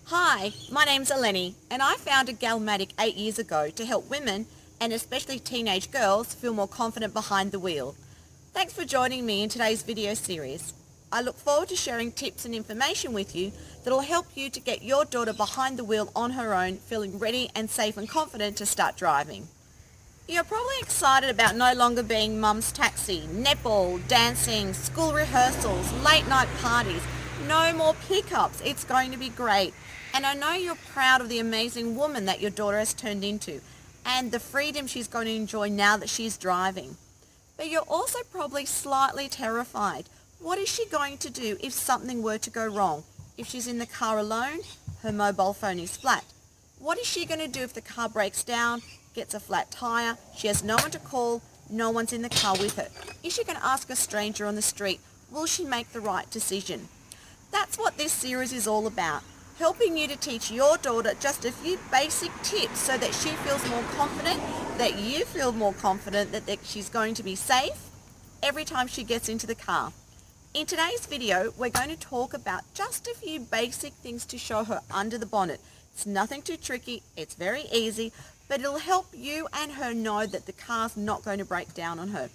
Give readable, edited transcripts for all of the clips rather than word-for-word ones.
Hi, my name's Eleni and I founded Galmatic 8 years ago to help women and especially teenage girls feel more confident behind the wheel. Thanks for joining me in today's video series. I look forward to sharing tips and information with you that will help you to get your daughter behind the wheel on her own, feeling ready and safe and confident to start driving. You're probably excited about no longer being mum's taxi, netball, dancing, school rehearsals, late night parties. No more pickups. It's going to be great. And I know you're proud of the amazing woman that your daughter has turned into and the freedom she's going to enjoy now that she's driving. But you're also probably slightly terrified. What is she going to do if something were to go wrong? If she's in the car alone, her mobile phone is flat. What is she going to do if the car breaks down, gets a flat tire, she has no one to call, no one's in the car with her? Is she going to ask a stranger on the street? Will she make the right decision? That's what this series is all about, helping you to teach your daughter just a few basic tips so that she feels more confident, that you feel more confident that she's going to be safe every time she gets into the car. In today's video, we're going to talk about just a few basic things to show her under the bonnet. It's nothing too tricky, it's very easy, but it'll help you and her know that the car's not going to break down on her.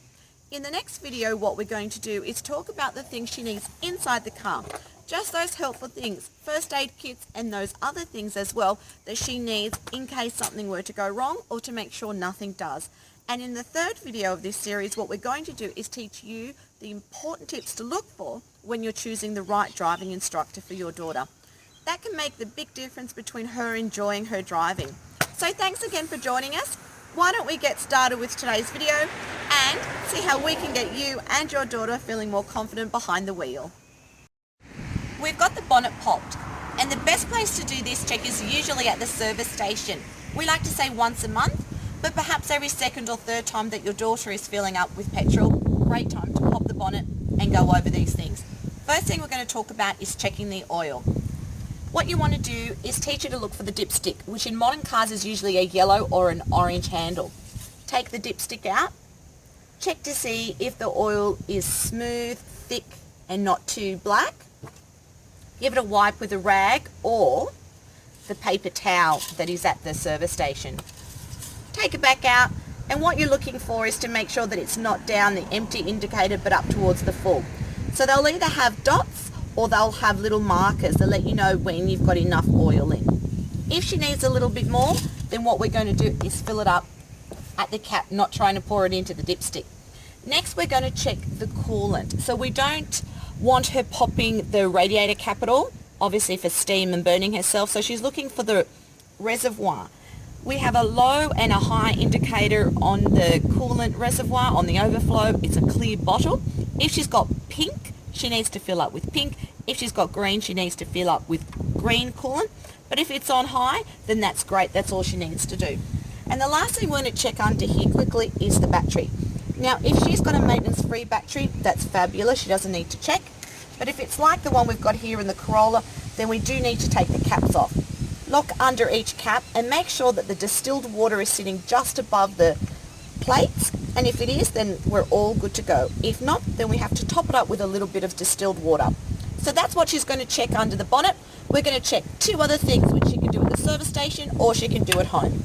In the next video, what we're going to do is talk about the things she needs inside the car. Just those helpful things, first aid kits and those other things as well that she needs in case something were to go wrong or to make sure nothing does. And in the third video of this series, what we're going to do is teach you the important tips to look for when you're choosing the right driving instructor for your daughter. That can make the big difference between her enjoying her driving. So thanks again for joining us. Why don't we get started with today's video and see how we can get you and your daughter feeling more confident behind the wheel. We've got the bonnet popped, and the best place to do this check is usually at the service station. We like to say once a month, but perhaps every second or third time that your daughter is filling up with petrol, great time to pop the bonnet and go over these things. First thing we're going to talk about is checking the oil. What you want to do is teach her to look for the dipstick, which in modern cars is usually a yellow or an orange handle. Take the dipstick out, check to see if the oil is smooth, thick and not too black. Give it a wipe with a rag or the paper towel that is at the service station. Take it back out, and what you're looking for is to make sure that it's not down the empty indicator but up towards the full. So they'll either have dots or they'll have little markers that let you know when you've got enough oil in. If she needs a little bit more, then what we're going to do is fill it up at the cap, not trying to pour it into the dipstick. Next, we're going to check the coolant. So we don't want her popping the radiator cap at all, obviously for steam and burning herself. So she's looking for the reservoir. We have a low and a high indicator on the coolant reservoir, on the overflow. It's a clear bottle. If she's got pink, she needs to fill up with pink. If she's got green, she needs to fill up with green coolant. But if it's on high, then that's great. That's all she needs to do. And the last thing we're going to check under here quickly is the battery. Now, if she's got a maintenance-free battery, that's fabulous. She doesn't need to check. But if it's like the one we've got here in the Corolla, then we do need to take the caps off. Look under each cap and make sure that the distilled water is sitting just above the plates. And if it is, then we're all good to go. If not, then we have to top it up with a little bit of distilled water. So that's what she's going to check under the bonnet. We're going to check two other things which she can do at the service station or she can do at home.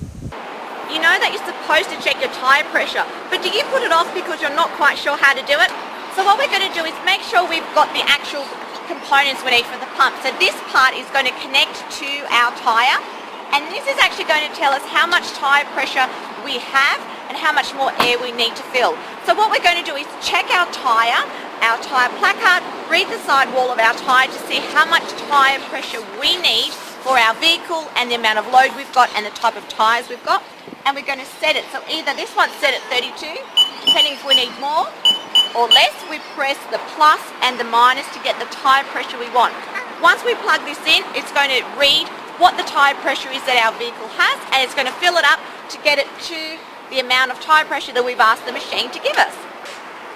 You know that you're supposed to check your tyre pressure, but do you put it off because you're not quite sure how to do it? So what we're going to do is make sure we've got the actual components we need for the pump. So this part is going to connect to our tyre, and this is actually going to tell us how much tyre pressure we have and how much more air we need to fill. So what we're going to do is check our tyre placard, read the side wall of our tyre to see how much tyre pressure we need for our vehicle and the amount of load we've got and the type of tyres we've got. And we're going to set it. So either this one's set at 32, depending if we need more or less, we press the plus and the minus to get the tyre pressure we want. Once we plug this in, it's going to read what the tyre pressure is that our vehicle has, and it's going to fill it up to get it to the amount of tyre pressure that we've asked the machine to give us.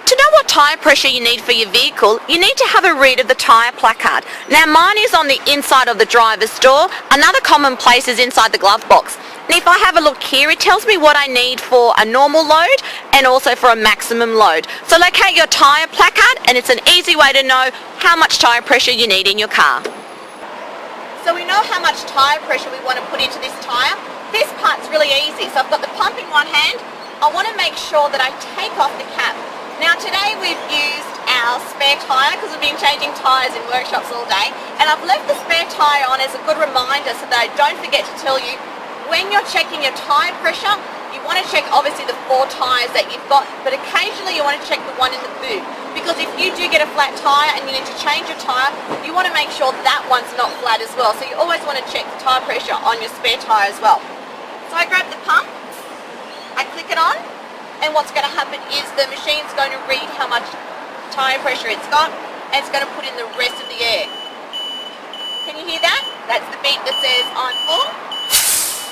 To know what tyre pressure you need for your vehicle, you need to have a read of the tyre placard. Now mine is on the inside of the driver's door. Another common place is inside the glove box. And if I have a look here, it tells me what I need for a normal load and also for a maximum load. So locate your tyre placard and it's an easy way to know how much tyre pressure you need in your car. So we know how how much tyre pressure we want to put into this tyre, this part's really easy. So I've got the pump in one hand. I want to make sure that I take off the cap. Now today we've used our spare tyre because we've been changing tyres in workshops all day, and I've left the spare tyre on as a good reminder so that I don't forget to tell you when you're checking your tyre pressure, you want to check obviously the 4 tyres that you've got, but occasionally you want to check the one in the boot, because if you do get a flat tyre and you need to change your tyre, you want to make sure that one's not flat as well. So you always want to check the tyre pressure on your spare tyre as well. So I grab the pump, I click it on, and what's going to happen is the machine's going to read how much tyre pressure it's got, and it's going to put in the rest of the air. Can you hear that? That's the beep that says on full.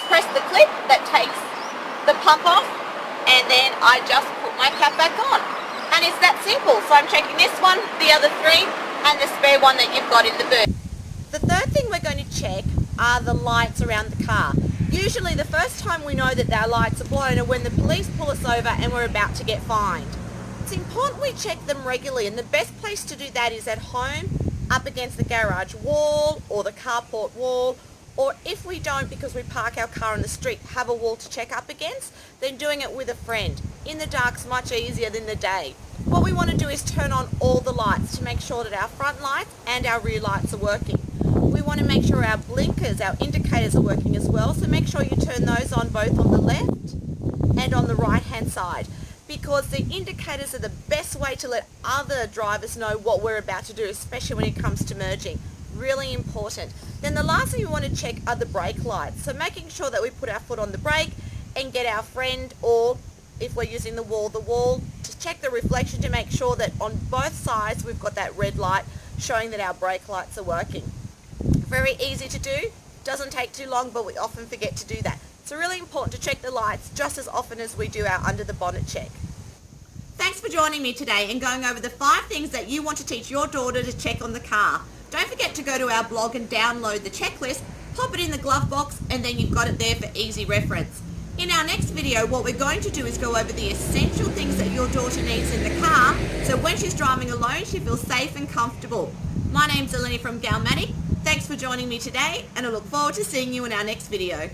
Press the clip that takes the pump off, and then I just put my cap back on. And it's that simple. So I'm checking this one, the other 3, and the spare one that you've got in the boot. The third thing we're going to check are the lights around the car. Usually the first time we know that our lights are blown are when the police pull us over and we're about to get fined. It's important we check them regularly, and the best place to do that is at home, up against the garage wall or the carport wall, or if we don't, because we park our car on the street, have a wall to check up against, then doing it with a friend. In the dark's much easier than the day. What we want to do is turn on all the lights to make sure that our front lights and our rear lights are working. We want to make sure our blinkers, our indicators are working as well, so make sure you turn those on both on the left and on the right hand side, because the indicators are the best way to let other drivers know what we're about to do, especially when it comes to merging. Really important. Then the last thing we want to check are the brake lights. So making sure that we put our foot on the brake and get our friend, or if we're using the wall, to check the reflection to make sure that on both sides we've got that red light showing that our brake lights are working. Very easy to do, doesn't take too long, but we often forget to do that. It's really important to check the lights just as often as we do our under the bonnet check. Thanks for joining me today and going over the 5 things that you want to teach your daughter to check on the car. Don't forget to go to our blog and download the checklist, pop it in the glove box, and then you've got it there for easy reference. In our next video, what we're going to do is go over the essential things that your daughter needs in the car, so when she's driving alone, she feels safe and comfortable. My name's Eleni from Galmatic. Thanks for joining me today, and I look forward to seeing you in our next video.